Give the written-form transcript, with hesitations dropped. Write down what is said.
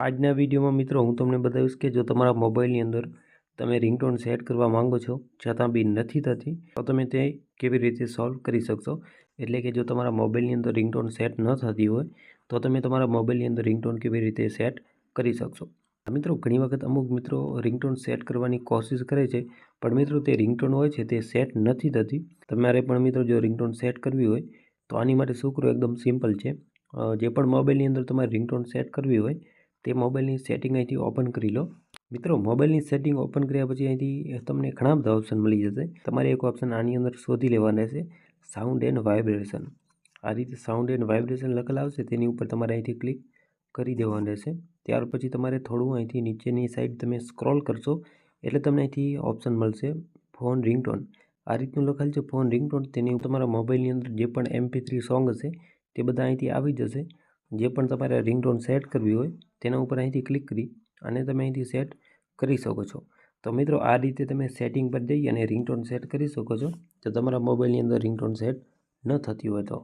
આજના વિડીયોમાં મિત્રો હું તમને બતાવીશ કે જો તમારા મોબાઈલની અંદર તમે રિંગટોન સેટ કરવા માંગો છો છતાં બી નથી થતી તો તમે તે કેવી રીતે સોલ્વ કરી શકશો। એટલે કે જો તમારા મોબાઈલની અંદર રિંગટોન સેટ ન થતી હોય તો તમે તમારા મોબાઈલની અંદર રિંગટોન કેવી રીતે સેટ કરી શકશો। મિત્રો ઘણી વખત અમુક મિત્રો રિંગટોન સેટ કરવાની કોશિશ કરે છે પણ મિત્રો તે રિંગટોન હોય છે તે સેટ નથી થતી। તમારે પણ મિત્રો જો રિંગટોન સેટ કરવી હોય તો આની માટે શું કરવું એકદમ સિમ્પલ છે। જે પણ મોબાઈલની અંદર તમારે રિંગટોન સેટ કરવી હોય તે મોબાઈલની સેટિંગ અહીંથી ઓપન કરી લો। મિત્રો મોબાઈલની સેટિંગ ઓપન કર્યા પછી અહીંથી તમને ઘણા બધા ઓપ્શન મળી જશે। તમારે એક ઓપ્શન આની અંદર શોધી લેવાના છે, સાઉન્ડ એન્ડ વાઇબ્રેશન। આ રીતે સાઉન્ડ એન્ડ વાઇબ્રેશન લખેલ આવશે તેની ઉપર તમારે અહીંથી ક્લિક કરી દેવાનું રહેશે। ત્યાર પછી તમારે થોડું અહીંથી નીચેની સાઈડ તમે સ્ક્રોલ કરશો એટલે તમને અહીંથી ઓપ્શન મળશે ફોન રિંગટોન। આ રીતનું લખેલ છે ફોન રિંગટોન। તેની તમારા મોબાઈલની અંદર જે પણ MP3 સોંગ હશે તે બધા અહીંથી આવી જશે। જે પણ તમારે રિંગટોન સેટ કરવી હોય તેના ઉપર અહીંથી ક્લિક કરી અને તમે અહીંથી સેટ કરી શકો છો। તો મિત્રો આ રીતે તમે સેટિંગ પર જઈ અને રિંગટોન સેટ કરી શકો છો જો તમારા મોબાઈલની અંદર રિંગટોન સેટ ન થતી હોય તો।